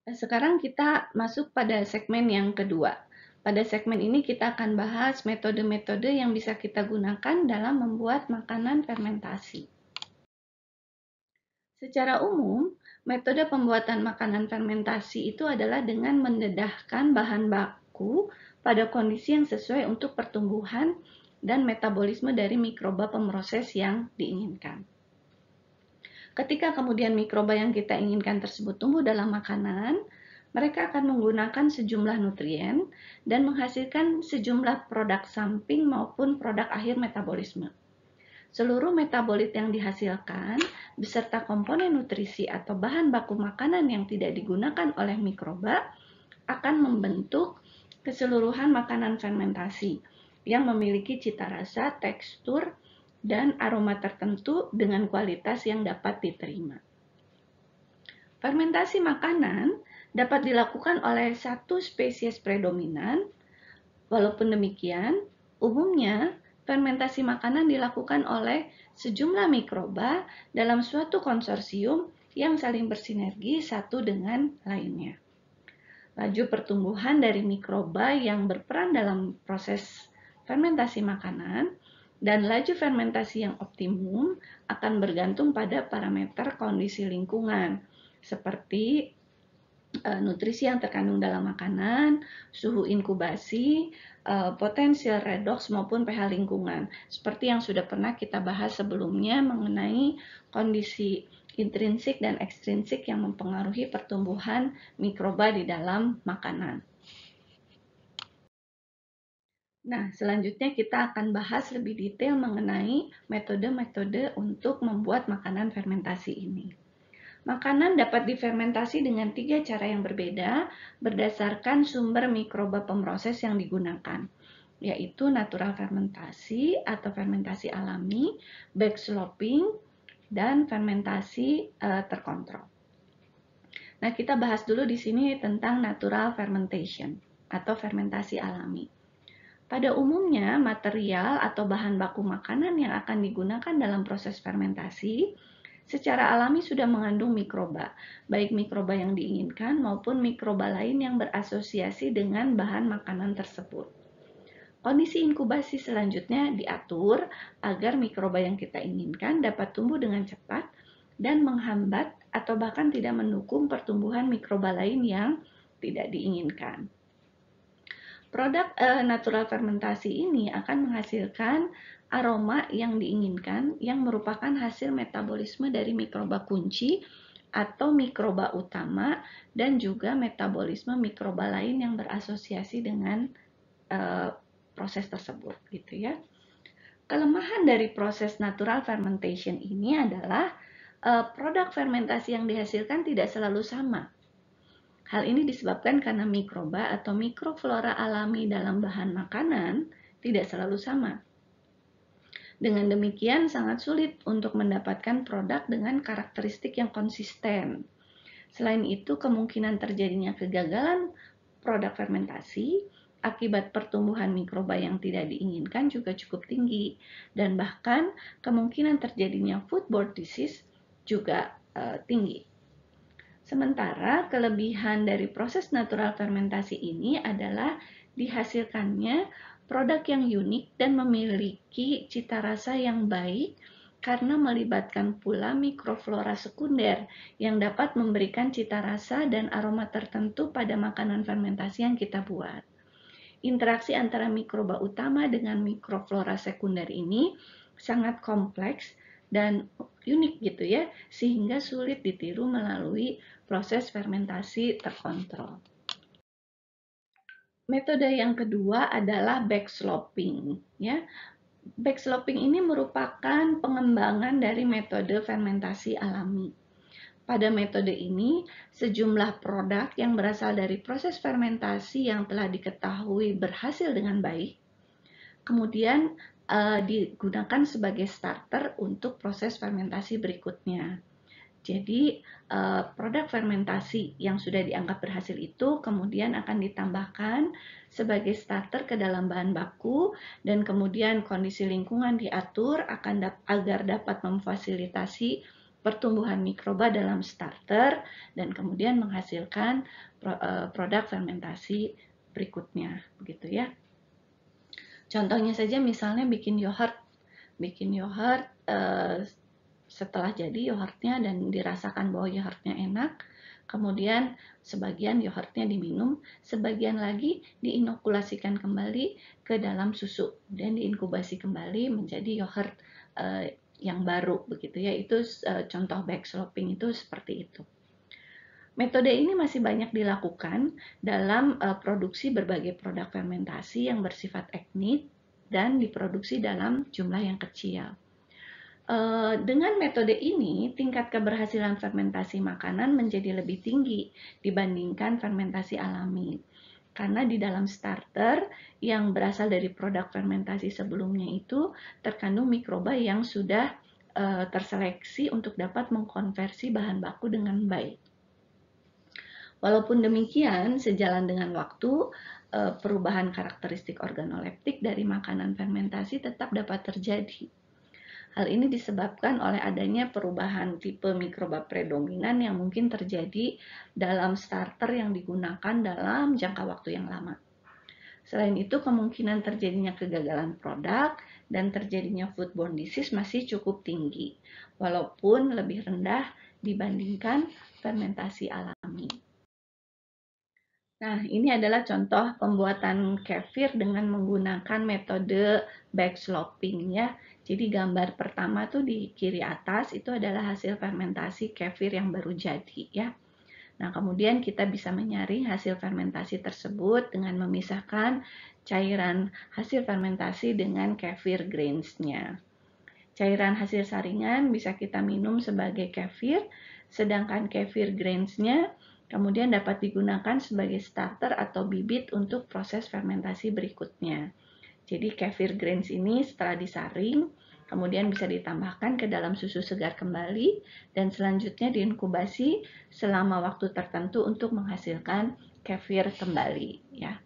Sekarang kita masuk pada segmen yang kedua. Pada segmen ini kita akan bahas metode-metode yang bisa kita gunakan dalam membuat makanan fermentasi. Secara umum, metode pembuatan makanan fermentasi itu adalah dengan mendedahkan bahan baku pada kondisi yang sesuai untuk pertumbuhan dan metabolisme dari mikroba pemroses yang diinginkan. Ketika kemudian mikroba yang kita inginkan tersebut tumbuh dalam makanan, mereka akan menggunakan sejumlah nutrien dan menghasilkan sejumlah produk samping maupun produk akhir metabolisme. Seluruh metabolit yang dihasilkan beserta komponen nutrisi atau bahan baku makanan yang tidak digunakan oleh mikroba akan membentuk keseluruhan makanan fermentasi yang memiliki cita rasa, tekstur, dan aroma tertentu dengan kualitas yang dapat diterima. Fermentasi makanan dapat dilakukan oleh satu spesies predominan. Walaupun demikian, umumnya fermentasi makanan dilakukan oleh sejumlah mikroba dalam suatu konsorsium yang saling bersinergi satu dengan lainnya. Laju pertumbuhan dari mikroba yang berperan dalam proses fermentasi makanan dan laju fermentasi yang optimum akan bergantung pada parameter kondisi lingkungan, seperti nutrisi yang terkandung dalam makanan, suhu inkubasi, potensial redox maupun pH lingkungan. Seperti yang sudah pernah kita bahas sebelumnya mengenai kondisi intrinsik dan ekstrinsik yang mempengaruhi pertumbuhan mikroba di dalam makanan. Nah, selanjutnya kita akan bahas lebih detail mengenai metode-metode untuk membuat makanan fermentasi ini. Makanan dapat difermentasi dengan 3 cara yang berbeda berdasarkan sumber mikroba pemroses yang digunakan, yaitu natural fermentasi atau fermentasi alami, backsloping, dan fermentasi terkontrol. Nah, kita bahas dulu di sini tentang natural fermentation atau fermentasi alami. Pada umumnya, material atau bahan baku makanan yang akan digunakan dalam proses fermentasi secara alami sudah mengandung mikroba, baik mikroba yang diinginkan maupun mikroba lain yang berasosiasi dengan bahan makanan tersebut. Kondisi inkubasi selanjutnya diatur agar mikroba yang kita inginkan dapat tumbuh dengan cepat dan menghambat atau bahkan tidak mendukung pertumbuhan mikroba lain yang tidak diinginkan. Produk natural fermentasi ini akan menghasilkan aroma yang diinginkan yang merupakan hasil metabolisme dari mikroba kunci atau mikroba utama dan juga metabolisme mikroba lain yang berasosiasi dengan proses tersebut gitu ya. Kelemahan dari proses natural fermentation ini adalah produk fermentasi yang dihasilkan tidak selalu sama. Hal ini disebabkan karena mikroba atau mikroflora alami dalam bahan makanan tidak selalu sama. Dengan demikian, sangat sulit untuk mendapatkan produk dengan karakteristik yang konsisten. Selain itu, kemungkinan terjadinya kegagalan produk fermentasi akibat pertumbuhan mikroba yang tidak diinginkan juga cukup tinggi, dan bahkan kemungkinan terjadinya foodborne disease juga tinggi. Sementara kelebihan dari proses natural fermentasi ini adalah dihasilkannya produk yang unik dan memiliki cita rasa yang baik karena melibatkan pula mikroflora sekunder yang dapat memberikan cita rasa dan aroma tertentu pada makanan fermentasi yang kita buat. Interaksi antara mikroba utama dengan mikroflora sekunder ini sangat kompleks dan unik gitu ya, sehingga sulit ditiru melalui proses fermentasi terkontrol. Metode yang kedua adalah backsloping ya. Backsloping ini merupakan pengembangan dari metode fermentasi alami. Pada metode ini, sejumlah produk yang berasal dari proses fermentasi yang telah diketahui berhasil dengan baik, kemudian digunakan sebagai starter untuk proses fermentasi berikutnya. Jadi, produk fermentasi yang sudah dianggap berhasil itu kemudian akan ditambahkan sebagai starter ke dalam bahan baku dan kemudian kondisi lingkungan diatur agar dapat memfasilitasi pertumbuhan mikroba dalam starter dan kemudian menghasilkan produk fermentasi berikutnya, begitu ya. Contohnya saja misalnya bikin yogurt. Bikin yogurt setelah jadi yogurtnya dan dirasakan bahwa yogurtnya enak, kemudian sebagian yogurtnya diminum, sebagian lagi diinokulasikan kembali ke dalam susu dan diinkubasi kembali menjadi yogurt yang baru, begitu ya. Itu contoh backsloping itu seperti itu. Metode ini masih banyak dilakukan dalam produksi berbagai produk fermentasi yang bersifat etnik dan diproduksi dalam jumlah yang kecil. Dengan metode ini, tingkat keberhasilan fermentasi makanan menjadi lebih tinggi dibandingkan fermentasi alami. Karena di dalam starter yang berasal dari produk fermentasi sebelumnya itu terkandung mikroba yang sudah terseleksi untuk dapat mengkonversi bahan baku dengan baik. Walaupun demikian, sejalan dengan waktu, perubahan karakteristik organoleptik dari makanan fermentasi tetap dapat terjadi. Hal ini disebabkan oleh adanya perubahan tipe mikroba predominan yang mungkin terjadi dalam starter yang digunakan dalam jangka waktu yang lama. Selain itu, kemungkinan terjadinya kegagalan produk dan terjadinya foodborne disease masih cukup tinggi, walaupun lebih rendah dibandingkan fermentasi alami. Nah, ini adalah contoh pembuatan kefir dengan menggunakan metode backsloping ya. Jadi gambar pertama tuh di kiri atas itu adalah hasil fermentasi kefir yang baru jadi ya. Nah, kemudian kita bisa menyaring hasil fermentasi tersebut dengan memisahkan cairan hasil fermentasi dengan kefir grains-nya. Cairan hasil saringan bisa kita minum sebagai kefir, sedangkan kefir grains-nya kemudian dapat digunakan sebagai starter atau bibit untuk proses fermentasi berikutnya. Jadi kefir grains ini setelah disaring, kemudian bisa ditambahkan ke dalam susu segar kembali, dan selanjutnya diinkubasi selama waktu tertentu untuk menghasilkan kefir kembali. Ya.